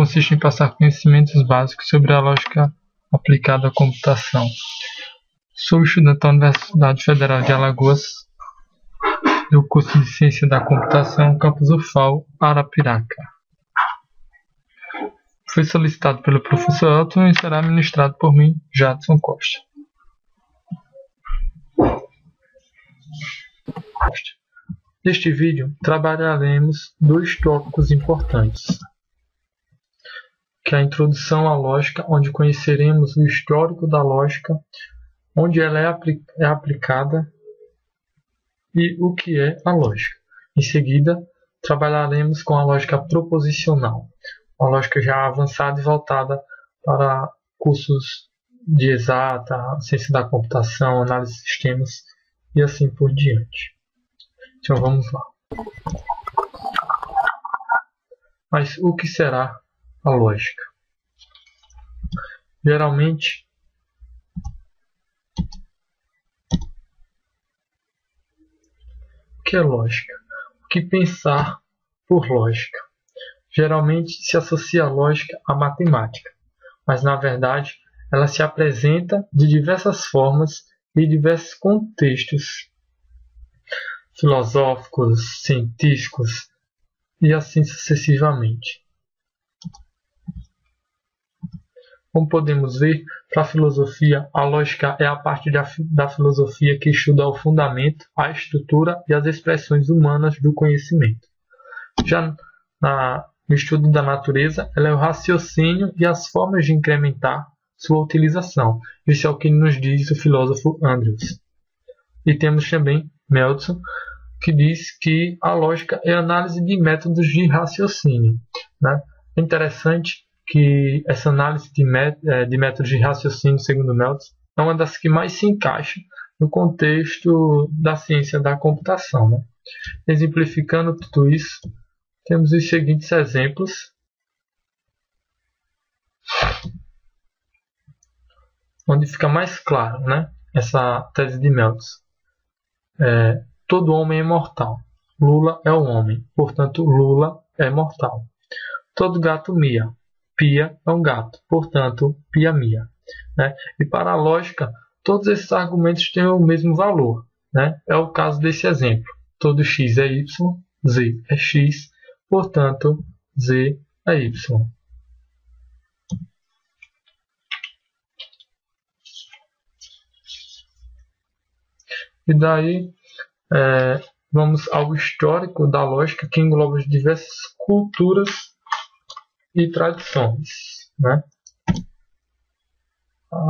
consiste em passar conhecimentos básicos sobre a lógica aplicada à computação. Sou estudante da Universidade Federal de Alagoas, do curso de Ciência da Computação, campus UFAL, Arapiraca. Foi solicitado pelo professor Elton e será ministrado por mim, Jadson Costa. Neste vídeo, trabalharemos dois tópicos importantes, que é a introdução à lógica, onde conheceremos o histórico da lógica, onde ela é aplicada e o que é a lógica. Em seguida, trabalharemos com a lógica proposicional, uma lógica já avançada e voltada para cursos de exata, ciência da computação, análise de sistemas e assim por diante. Então vamos lá. Mas o que será a lógica? Geralmente, o que é lógica? O que pensar por lógica? Geralmente se associa a lógica à matemática, mas na verdade ela se apresenta de diversas formas e diversos contextos filosóficos, científicos e assim sucessivamente. Como podemos ver, para a filosofia, a lógica é a parte da filosofia que estuda o fundamento, a estrutura e as expressões humanas do conhecimento. Já no estudo da natureza, ela é o raciocínio e as formas de incrementar sua utilização. Isso é o que nos diz o filósofo Andrews. E temos também Meltzer, que diz que a lógica é a análise de métodos de raciocínio. Né? É interessante que essa análise de métodos de raciocínio, segundo Meltzer, é uma das que mais se encaixa no contexto da ciência da computação. Né? Exemplificando tudo isso, temos os seguintes exemplos, onde fica mais claro, né, essa tese de Meltzer. Todo homem é mortal. Lula é o homem, portanto Lula é mortal. Todo gato mia. Pia é um gato, portanto Pia mia. Né? E para a lógica, todos esses argumentos têm o mesmo valor. Né? É o caso desse exemplo. Todo x é y, z é x, portanto z é y. E daí vamos ao histórico da lógica, que engloba diversas culturas e tradições. Né?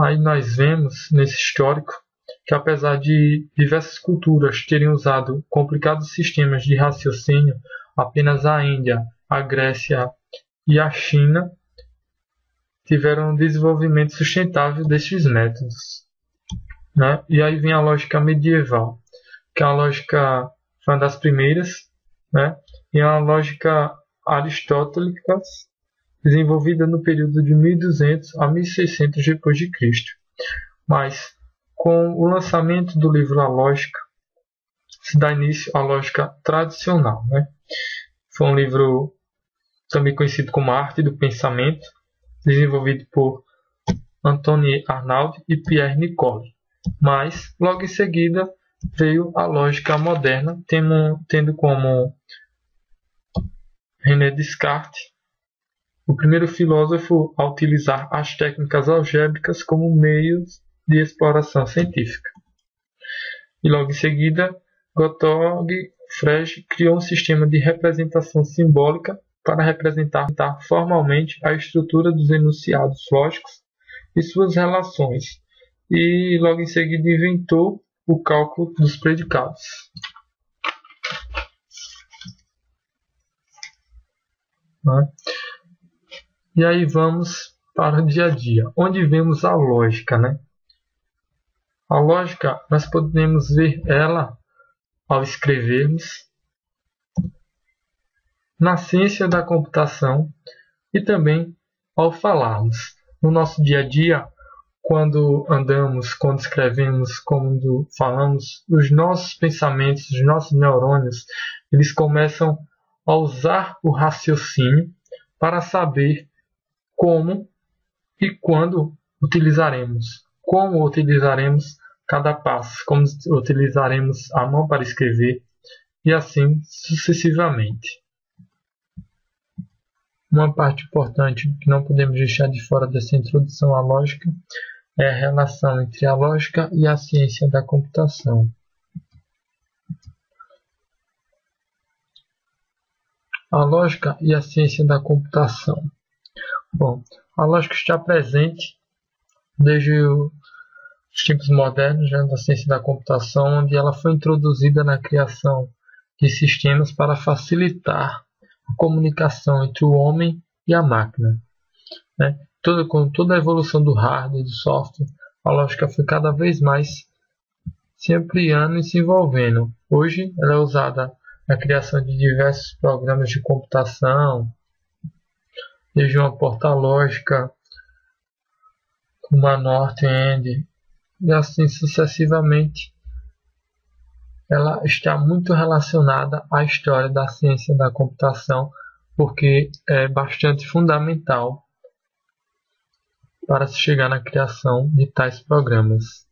Aí nós vemos nesse histórico que, apesar de diversas culturas terem usado complicados sistemas de raciocínio, apenas a Índia, a Grécia e a China tiveram um desenvolvimento sustentável destes métodos. Né? E aí vem a lógica medieval, que a lógica foi uma das primeiras, né? E a lógica aristotélica, desenvolvida no período de 1200 a 1600 d.C. Mas, com o lançamento do livro A Lógica, se dá início à lógica tradicional. Né? Foi um livro também conhecido como A Arte do Pensamento, desenvolvido por Antoine Arnauld e Pierre Nicole. Mas, logo em seguida, veio a lógica moderna, tendo como René Descartes o primeiro filósofo a utilizar as técnicas algébricas como meios de exploração científica. E logo em seguida, Gottlob Frege criou um sistema de representação simbólica para representar formalmente a estrutura dos enunciados lógicos e suas relações. E logo em seguida inventou o cálculo dos predicados. Né? E aí vamos para o dia a dia, onde vemos a lógica. Né? A lógica, nós podemos ver ela ao escrevermos, na ciência da computação e também ao falarmos. No nosso dia a dia, quando andamos, quando escrevemos, quando falamos, os nossos pensamentos, os nossos neurônios, eles começam a usar o raciocínio para saber como e quando utilizaremos, como utilizaremos cada passo, como utilizaremos a mão para escrever e assim sucessivamente. Uma parte importante que não podemos deixar de fora dessa introdução à lógica é a relação entre a lógica e a ciência da computação. A lógica e a ciência da computação. Bom, a lógica está presente desde os tempos modernos, da ciência da computação, onde ela foi introduzida na criação de sistemas para facilitar a comunicação entre o homem e a máquina. Com toda a evolução do hardware e do software, a lógica foi cada vez mais se ampliando e se envolvendo. Hoje ela é usada na criação de diversos programas de computação, desde uma porta lógica, uma North-End, e assim sucessivamente. Ela está muito relacionada à história da ciência da computação, porque é bastante fundamental para se chegar na criação de tais programas.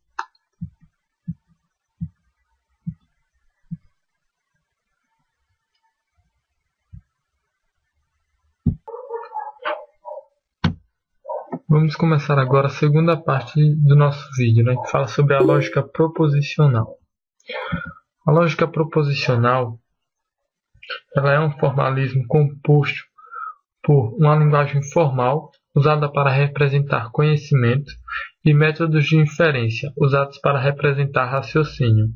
Vamos começar agora a segunda parte do nosso vídeo, que fala sobre a lógica proposicional. A lógica proposicional ela é um formalismo composto por uma linguagem formal usada para representar conhecimento e métodos de inferência usados para representar raciocínio,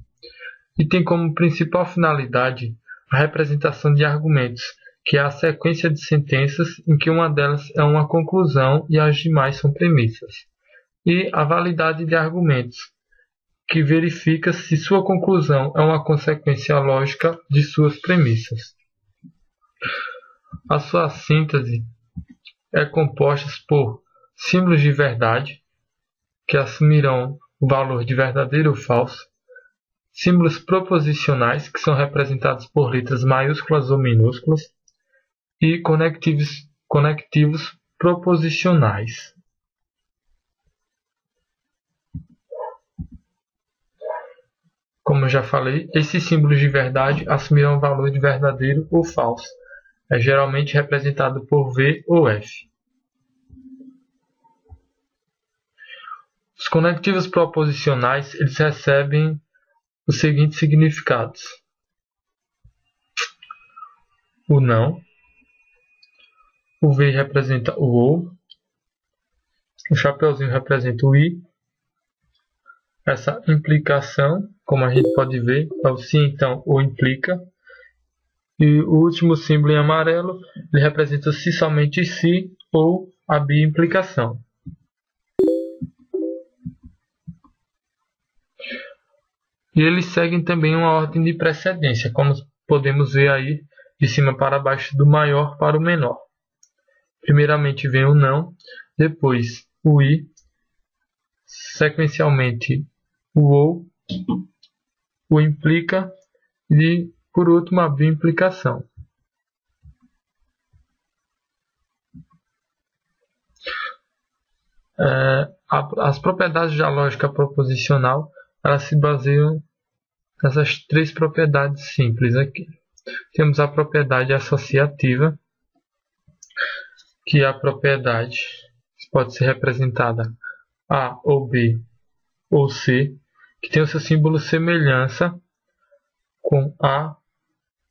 e tem como principal finalidade a representação de argumentos, que é a sequência de sentenças em que uma delas é uma conclusão e as demais são premissas, e a validade de argumentos, que verifica se sua conclusão é uma consequência lógica de suas premissas. A sua síntese é composta por símbolos de verdade, que assumirão o valor de verdadeiro ou falso, símbolos proposicionais, que são representados por letras maiúsculas ou minúsculas, e conectivos proposicionais. Como eu já falei, esses símbolos de verdade assumirão o valor de verdadeiro ou falso. É geralmente representado por V ou F. Os conectivos proposicionais eles recebem os seguintes significados: o não, o V representa o ou, o chapeuzinho representa o i, essa implicação, como a gente pode ver, é o se então ou implica, e o último símbolo em amarelo ele representa o se somente se ou a bi-implicação. E eles seguem também uma ordem de precedência, como podemos ver aí de cima para baixo, do maior para o menor. Primeiramente vem o não, depois o i, sequencialmente o ou, o implica e, por último, a bi-implicação. As propriedades da lógica proposicional elas se baseiam nessas três propriedades simples aqui. Temos a propriedade associativa, que é a propriedade que pode ser representada A ou B ou C, que tem o seu símbolo semelhança com A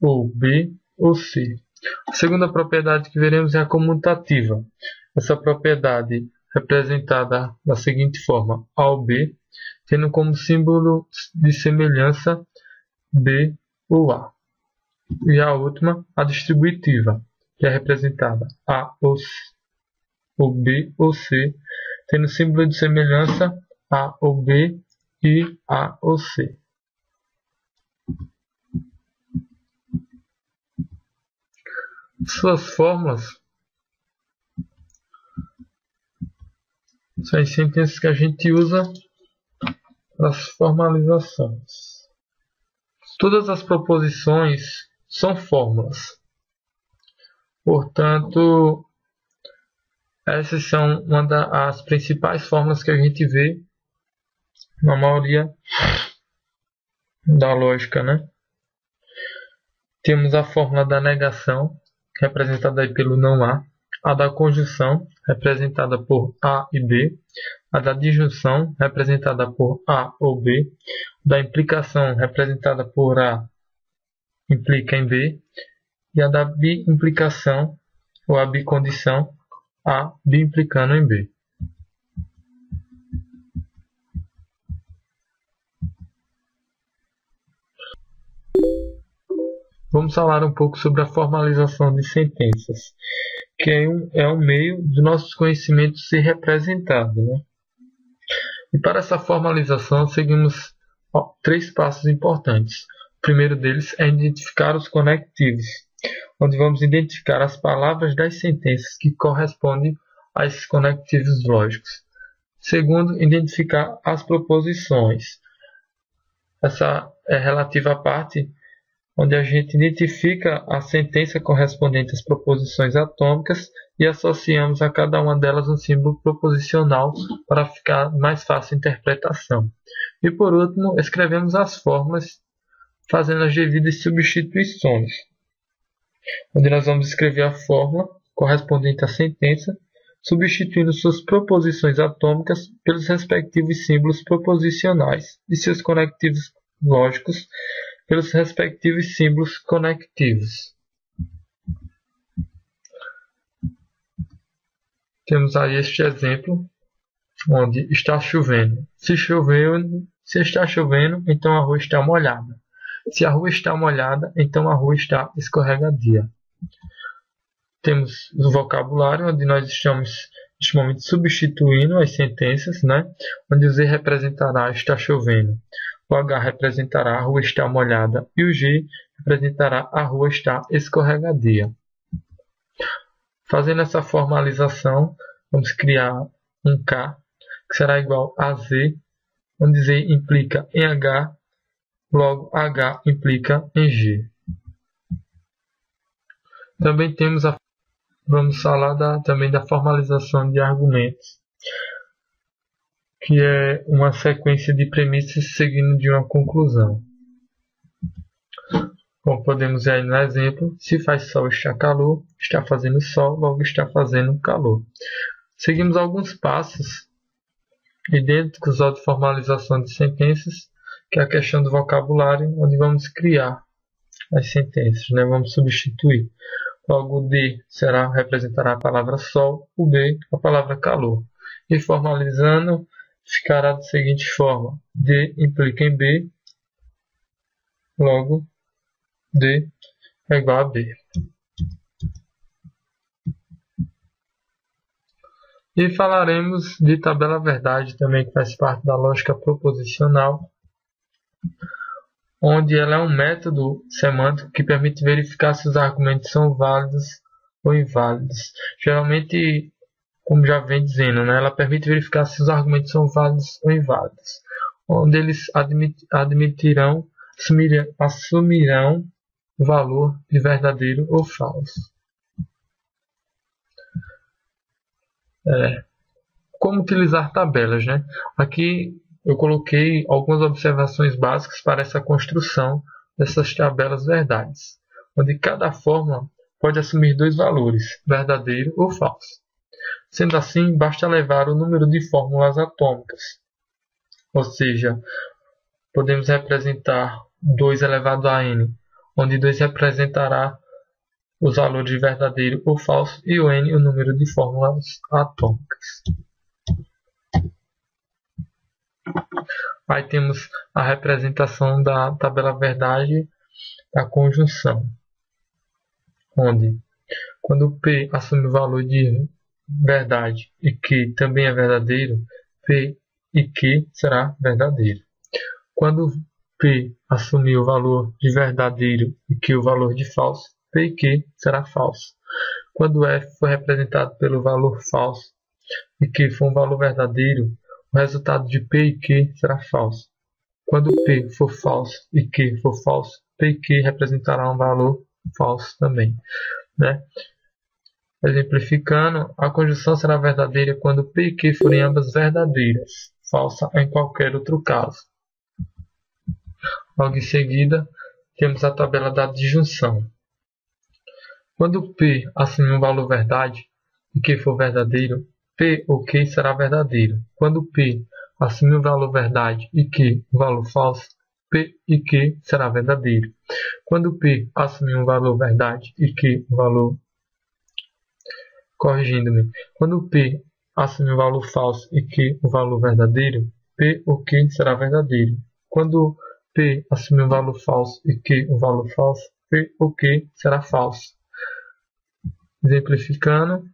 ou B ou C. A segunda propriedade que veremos é a comutativa. Essa propriedade representada da seguinte forma: A ou B, tendo como símbolo de semelhança B ou A. E a última, a distributiva, que é representada A ou B ou C, tendo símbolo de semelhança A ou B e A ou C. Suas fórmulas são as sentenças que a gente usa para as formalizações. Todas as proposições são fórmulas. Portanto, Essas são uma das principais fórmulas que a gente vê na maioria da lógica, né? Temos a fórmula da negação, representada aí pelo não há, a da conjunção, representada por A e B, a da disjunção, representada por A ou B, da implicação, representada por A implica em B, e a da bi-implicação, ou a bicondição, A bi-implicando em B. Vamos falar um pouco sobre a formalização de sentenças, que é um meio de nossos conhecimentos ser representado, né? E para essa formalização, seguimos 3 passos importantes. O primeiro deles é identificar os conectivos, onde vamos identificar as palavras das sentenças que correspondem a esses conectivos lógicos. Segundo, identificar as proposições. Essa é relativa à parte onde a gente identifica a sentença correspondente às proposições atômicas e associamos a cada uma delas um símbolo proposicional para ficar mais fácil a interpretação. E por último, escrevemos as fórmulas fazendo as devidas substituições, onde nós vamos escrever a fórmula correspondente à sentença, substituindo suas proposições atômicas pelos respectivos símbolos proposicionais e seus conectivos lógicos pelos respectivos símbolos conectivos. Temos aí este exemplo, onde está chovendo. Se está chovendo, então a rua está molhada. Se a rua está molhada, então a rua está escorregadia. Temos o vocabulário, onde nós estamos neste momento substituindo as sentenças, né? Onde o Z representará está chovendo. O H representará a rua está molhada e o G representará a rua está escorregadia. Fazendo essa formalização, vamos criar um K que será igual a Z, onde Z implica em H, logo H implica em G. Também vamos falar também da formalização de argumentos, que é uma sequência de premissas seguindo de uma conclusão. Como podemos ver aí no exemplo, se faz sol está calor, está fazendo sol, logo está fazendo calor. Seguimos alguns passos idênticos ao de formalização de sentenças, que é a questão do vocabulário, onde vamos criar as sentenças, né? Vamos substituir. Logo o D representará a palavra sol, o B a palavra calor. E formalizando, ficará da seguinte forma: D implica em B, logo D é igual a B. E falaremos de tabela verdade também, que faz parte da lógica proposicional, onde ela é um método semântico que permite verificar se os argumentos são válidos ou inválidos. Geralmente, como já vem dizendo, né, ela permite verificar se os argumentos são válidos ou inválidos, onde eles assumirão o valor de verdadeiro ou falso. Como utilizar tabelas, né? Aqui eu coloquei algumas observações básicas para essa construção dessas tabelas verdades, onde cada fórmula pode assumir 2 valores, verdadeiro ou falso. Sendo assim, basta levar o número de fórmulas atômicas, ou seja, podemos representar 2 elevado a n, onde 2 representará os valores de verdadeiro ou falso e o n o número de fórmulas atômicas. Aí temos a representação da tabela verdade da conjunção, onde quando P assume o valor de verdade e Q também é verdadeiro, P e Q será verdadeiro. Quando P assumir o valor de verdadeiro e Q o valor de falso, P e Q será falso. Quando F for representado pelo valor falso e Q for um valor verdadeiro, o resultado de P e Q será falso. Quando P for falso e Q for falso, P e Q representará um valor falso também, né? Exemplificando, a conjunção será verdadeira quando P e Q forem ambas verdadeiras, falsa em qualquer outro caso. Logo em seguida, temos a tabela da disjunção. Quando P assumir um valor verdade e Q for verdadeiro, P ou Q será verdadeiro. Quando P assumir um valor verdade e Q um valor falso, P e Q será verdadeiro. Quando P assumir um valor verdade e Q um valor... Corrigindo-me. Quando P assumir um valor falso e Q um valor verdadeiro, P ou Q será verdadeiro. Quando P assumir um valor falso e Q um valor falso, P ou Q será falso. Exemplificando,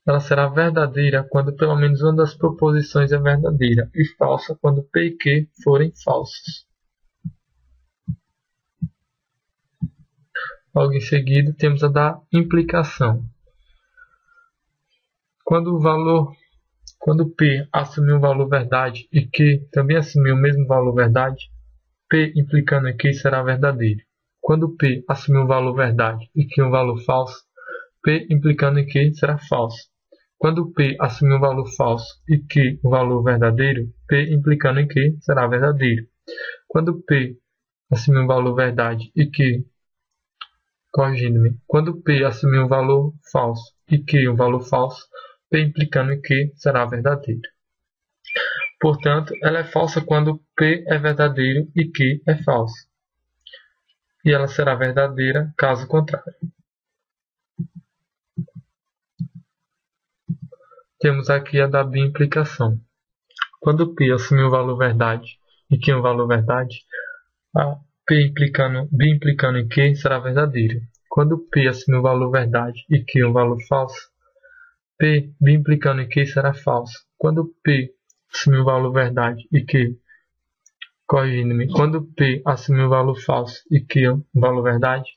ela será verdadeira quando pelo menos uma das proposições é verdadeira e falsa quando P e Q forem falsos. Logo em seguida, temos a da implicação. Quando P assumir um valor verdade e Q também assumir o mesmo valor verdade, P implicando em Q será verdadeiro. Quando P assumir um valor verdade e Q um valor falso, P implicando em Q será falso. Quando P assumir um valor falso e Q um valor verdadeiro, P implicando em Q será verdadeiro. Quando P assumir um valor verdade e Q... Corrigindo-me. Quando P assumir um valor falso e Q um valor falso, P implicando em Q será verdadeiro. Portanto, ela é falsa quando P é verdadeiro e Q é falso. E ela será verdadeira caso contrário. Temos aqui a da bimplicação. Quando P assumir um valor verdade e Q um valor verdade, a P implicando em Q será verdadeiro. Quando P assumir um valor verdade e Q um valor falso, P implicando em Q será falso. Quando P assumir um valor verdade e Q... Corrigindo-me. Quando P assumir um valor falso e Q um valor verdade,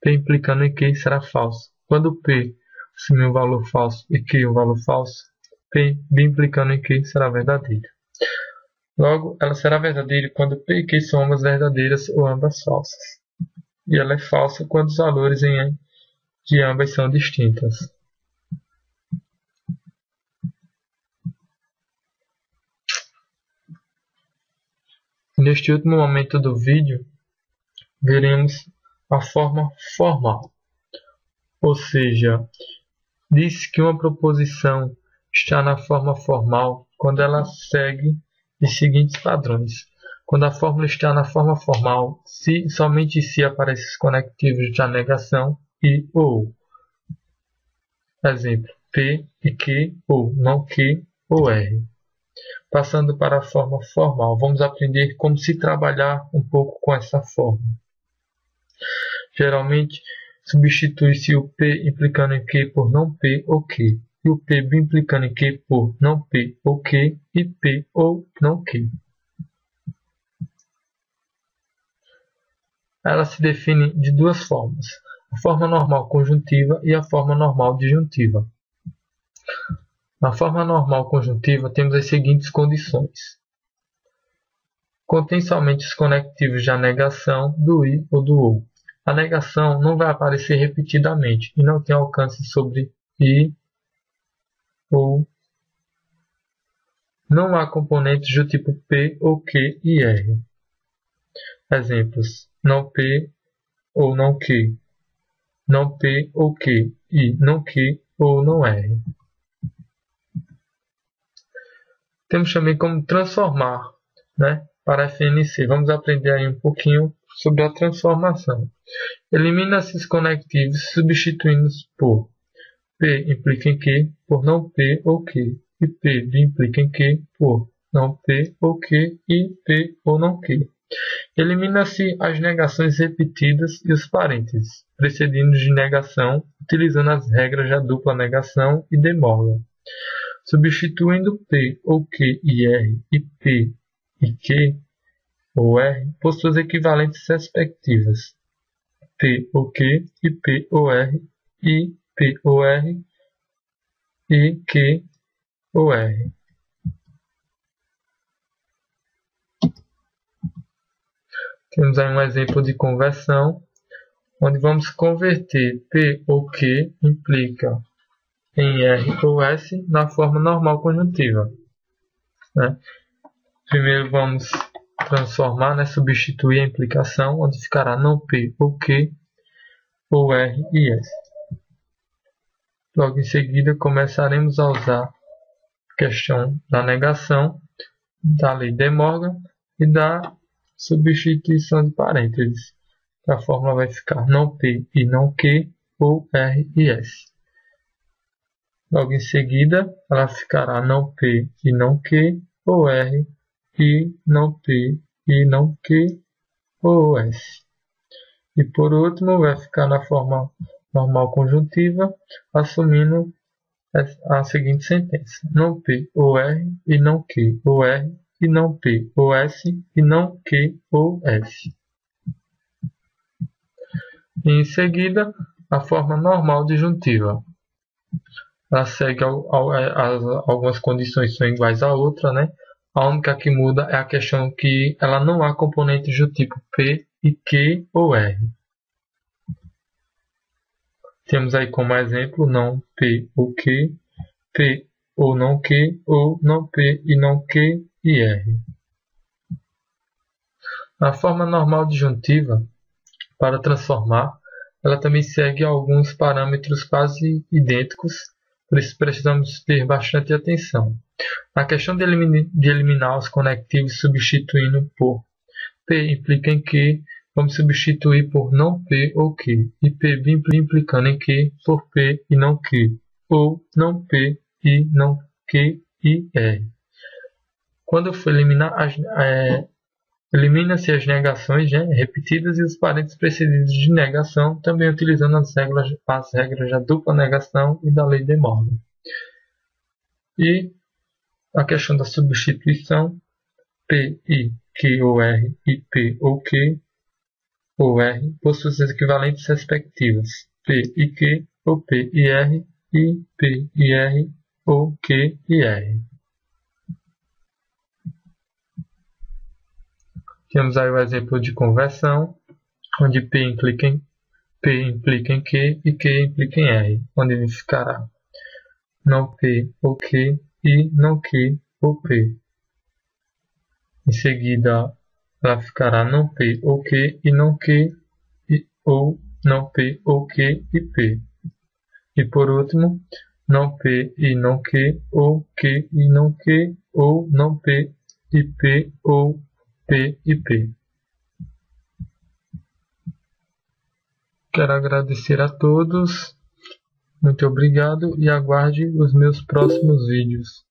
P implicando em Q será falso. Quando P assumir um valor falso e Q um valor falso, P implicando em Q será verdadeiro. Logo, ela será verdadeira quando P e Q são ambas verdadeiras ou ambas falsas. E ela é falsa quando os valores de ambas são distintas. Neste último momento do vídeo, veremos a forma formal. Ou seja, diz que uma proposição está na forma formal quando ela segue os seguintes padrões. Quando a fórmula está na forma formal, somente se aparecem os conectivos da negação e ou. Exemplo, P e Q ou não Q ou R. Passando para a forma formal, vamos aprender como se trabalhar um pouco com essa forma. Geralmente, substitui-se o P implicando em Q por não P ou Q, e o P implicando em Q por não P ou Q e P ou não Q. Ela se define de duas formas, a forma normal conjuntiva e a forma normal disjuntiva. Na forma normal conjuntiva temos as seguintes condições. Contém somente os conectivos da negação, do i ou do ou. A negação não vai aparecer repetidamente e não tem alcance sobre i ou. Não há componentes do tipo P ou Q e R. Exemplos: não P ou não Q, não P ou Q e não Q ou não R. Temos também como transformar, para FNC. Vamos aprender aí um pouquinho sobre a transformação. Elimina-se os conectivos substituindo-os por P implica em Q por não P ou Q, e P implica em Q por não P ou Q e P ou não Q. Elimina-se as negações repetidas e os parênteses, precedidos de negação, utilizando as regras da dupla negação e de Morgan. Substituindo P ou Q e R e P e Q ou R por suas equivalentes respectivas, P ou Q e P ou R e P ou R e Q ou R. Temos aí um exemplo de conversão. onde vamos converter P ou Q implica em R ou S na forma normal conjuntiva, né? Primeiro vamos transformar, substituir a implicação, onde ficará não P ou Q, ou R e S. Logo em seguida começaremos a usar a questão da negação, da lei de Morgan e da substituição de parênteses. A fórmula vai ficar não P e não Q, ou R e S. Logo em seguida, ela ficará não P e não Q, ou R, e não P e não Q, ou S. E por último, vai ficar na forma normal conjuntiva, assumindo a seguinte sentença: não P ou R e não Q ou R, e não P ou S e não Q ou S. E em seguida, a forma normal disjuntiva. Ela segue algumas condições são iguais à outra, né? A única que muda é a questão que ela não há componentes do tipo P e Q ou R. Temos aí como exemplo não P ou Q, P ou não Q, ou não P e não Q e R. A forma normal disjuntiva, para transformar, ela também segue alguns parâmetros quase idênticos, por isso precisamos ter bastante atenção. Na questão de eliminar os conectivos substituindo por P implica em Q, vamos substituir por não P ou Q, e P implicando em Q por P e não Q, ou não P e não Q e R. Quando eu for eliminar, elimina-se as negações, né, repetidas e os parênteses precedidos de negação, também utilizando as regras da dupla negação e da lei de Morgan. E a questão da substituição, P e Q ou R e P ou Q ou R possuem seus equivalentes respectivos, P e Q ou P e R e P e R ou Q e R. Temos aí o exemplo de conversão, onde P implica em Q e Q implica em R, onde ficará não P ou Q e não Q ou P. Em seguida, ela ficará não P ou Q e não Q ou não P ou Q e P. E por último, não P e não Q ou Q e não Q ou não P e P ou P e P. Quero agradecer a todos, muito obrigado e aguarde os meus próximos vídeos.